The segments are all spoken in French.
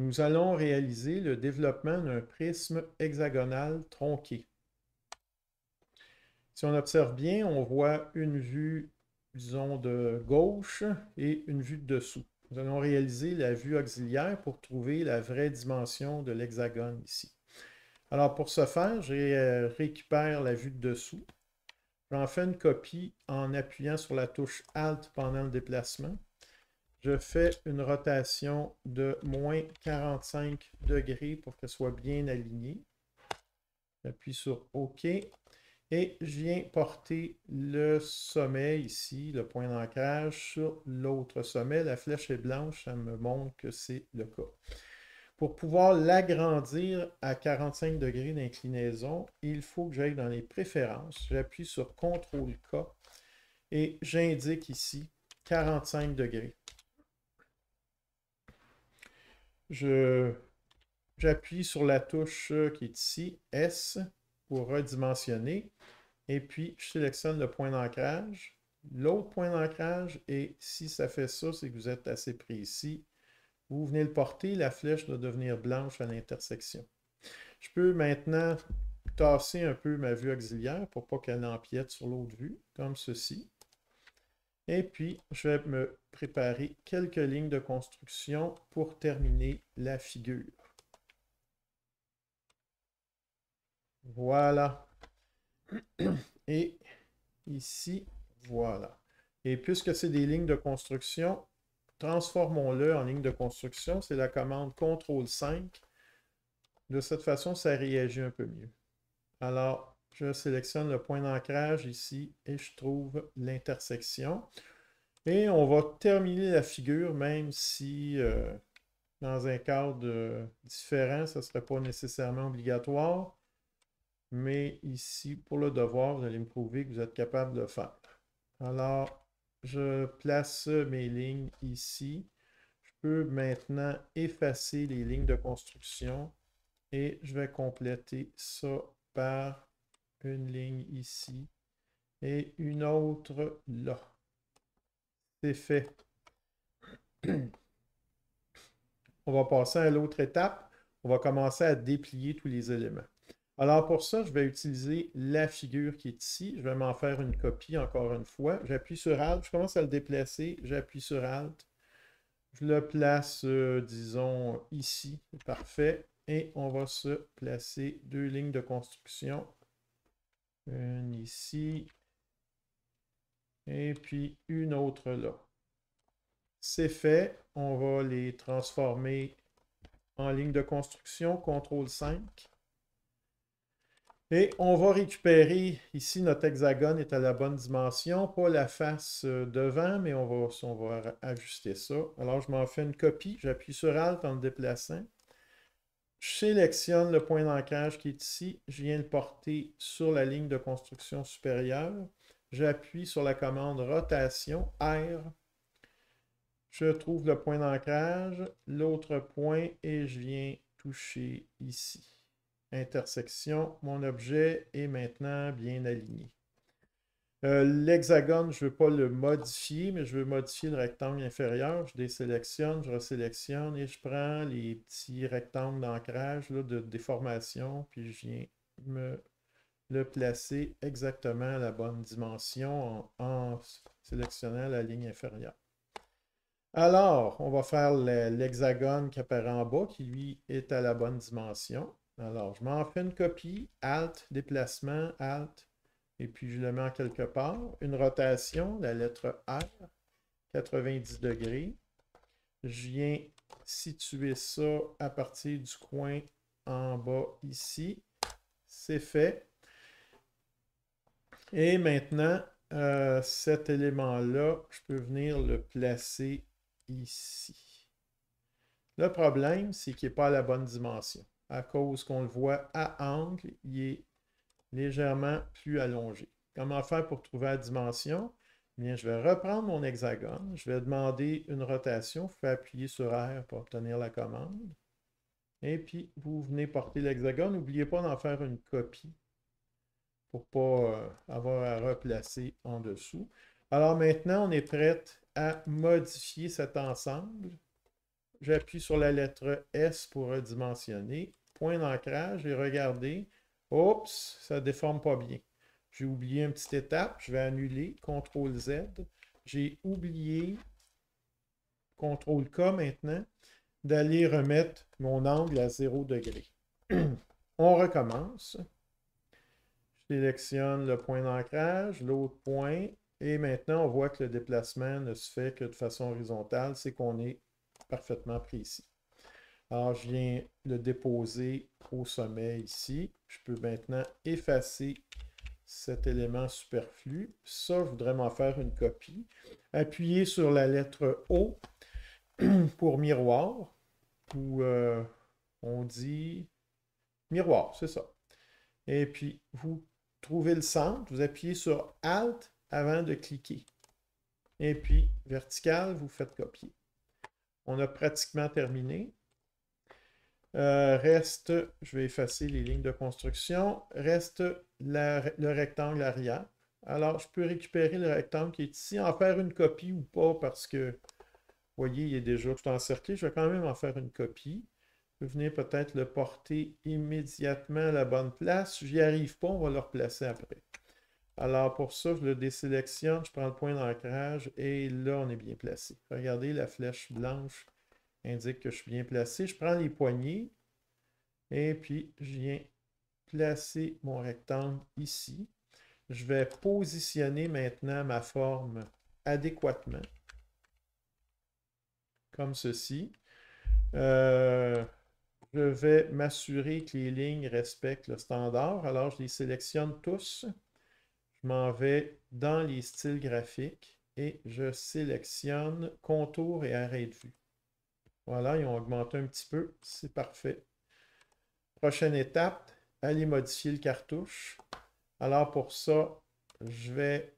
nous allons réaliser le développement d'un prisme hexagonal tronqué. Si on observe bien, on voit une vue, disons, de gauche et une vue de dessous. Nous allons réaliser la vue auxiliaire pour trouver la vraie dimension de l'hexagone ici. Alors pour ce faire, je récupère la vue de dessous. J'en fais une copie en appuyant sur la touche Alt pendant le déplacement. Je fais une rotation de moins 45 degrés pour qu'elle soit bien alignée. J'appuie sur OK. Et je viens porter le sommet ici, le point d'ancrage, sur l'autre sommet. La flèche est blanche, ça me montre que c'est le cas. Pour pouvoir l'agrandir à 45 degrés d'inclinaison, il faut que j'aille dans les préférences. J'appuie sur CTRL-K et j'indique ici 45 degrés. J'appuie sur la touche qui est ici, S, pour redimensionner. Et puis, je sélectionne le point d'ancrage. L'autre point d'ancrage, et si ça fait ça, c'est que vous êtes assez précis. Vous venez le porter, la flèche doit devenir blanche à l'intersection. Je peux maintenant tasser un peu ma vue auxiliaire pour pas qu'elle empiète sur l'autre vue, comme ceci. Et puis, je vais me préparer quelques lignes de construction pour terminer la figure. Voilà. Et ici, voilà. Et puisque c'est des lignes de construction, transformons-le en ligne de construction. C'est la commande CTRL-5. De cette façon, ça réagit un peu mieux. Alors, je sélectionne le point d'ancrage ici et je trouve l'intersection. Et on va terminer la figure, même si dans un cadre différent, ce ne serait pas nécessairement obligatoire. Mais ici, pour le devoir, vous allez me prouver que vous êtes capable de le faire. Alors, je place mes lignes ici. Je peux maintenant effacer les lignes de construction et je vais compléter ça par une ligne ici et une autre là. C'est fait. On va passer à l'autre étape. On va commencer à déplier tous les éléments. Alors pour ça, je vais utiliser la figure qui est ici. Je vais m'en faire une copie encore une fois. J'appuie sur Alt, je commence à le déplacer. J'appuie sur Alt. Je le place, disons, ici. Parfait. Et on va se placer deux lignes de construction. Une ici. Et puis une autre là. C'est fait. On va les transformer en ligne de construction. CTRL-5. Et on va récupérer, ici notre hexagone est à la bonne dimension, pas la face devant, mais on va ajuster ça. Alors je m'en fais une copie, j'appuie sur Alt en le déplaçant. Je sélectionne le point d'ancrage qui est ici, je viens le porter sur la ligne de construction supérieure. J'appuie sur la commande rotation, R. Je trouve le point d'ancrage, l'autre point, et je viens toucher ici. Intersection, mon objet est maintenant bien aligné. L'hexagone, je ne veux pas le modifier, mais je veux modifier le rectangle inférieur. Je désélectionne, je resélectionne et je prends les petits rectangles d'ancrage de déformation, puis je viens me le placer exactement à la bonne dimension en sélectionnant la ligne inférieure. Alors, on va faire l'hexagone qui apparaît en bas, qui lui est à la bonne dimension. Alors, je m'en fais une copie, Alt, déplacement, Alt, et puis je le mets en quelque part. Une rotation, la lettre R, 90 degrés. Je viens situer ça à partir du coin en bas ici. C'est fait. Et maintenant, cet élément-là, je peux venir le placer ici. Le problème, c'est qu'il n'est pas à la bonne dimension. À cause qu'on le voit à angle, il est légèrement plus allongé. Comment faire pour trouver la dimension? Bien, je vais reprendre mon hexagone. Je vais demander une rotation. Je vais appuyer sur R pour obtenir la commande. Et puis, vous venez porter l'hexagone. N'oubliez pas d'en faire une copie pour ne pas avoir à replacer en dessous. Alors maintenant, on est prêt à modifier cet ensemble. j'appuie sur la lettre S pour redimensionner. Point d'ancrage et regardez, oups, ça ne déforme pas bien. J'ai oublié une petite étape, je vais annuler, CTRL Z. J'ai oublié, CTRL K maintenant, d'aller remettre mon angle à 0 degré. On recommence. Je sélectionne le point d'ancrage, l'autre point, et maintenant on voit que le déplacement ne se fait que de façon horizontale, c'est qu'on est parfaitement précis. Alors je viens le déposer au sommet ici. Je peux maintenant effacer cet élément superflu. Ça, je voudrais m'en faire une copie. Appuyez sur la lettre O pour miroir, ou on dit miroir, c'est ça. Et puis, vous trouvez le centre, vous appuyez sur Alt avant de cliquer. Et puis, vertical, vous faites copier. On a pratiquement terminé. Reste, je vais effacer les lignes de construction, reste le rectangle arrière. Alors, je peux récupérer le rectangle qui est ici, en faire une copie ou pas, parce que, vous voyez, il est déjà tout encerclé. Je vais quand même en faire une copie. Je vais venir peut-être le porter immédiatement à la bonne place. Je n'y arrive pas, on va le replacer après. Alors, pour ça, je le désélectionne, je prends le point d'ancrage, et là, on est bien placé. Regardez, la flèche blanche indique que je suis bien placé. Je prends les poignées et puis je viens placer mon rectangle ici. Je vais positionner maintenant ma forme adéquatement, comme ceci. Je vais m'assurer que les lignes respectent le standard. Alors, je les sélectionne tous. Je m'en vais dans les styles graphiques et je sélectionne contour et arrêt de vue. Voilà, ils ont augmenté un petit peu, c'est parfait. Prochaine étape, aller modifier le cartouche. Alors pour ça, je vais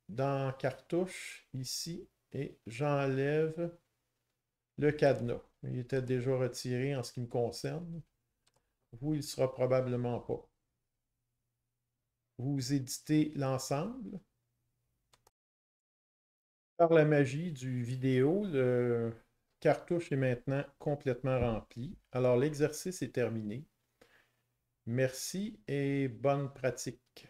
dans cartouche ici et j'enlève le cadenas. Il était déjà retiré en ce qui me concerne. Vous, il ne sera probablement pas. Vous éditez l'ensemble. Par la magie du vidéo, le cartouche est maintenant complètement rempli. Alors l'exercice est terminé. Merci et bonne pratique.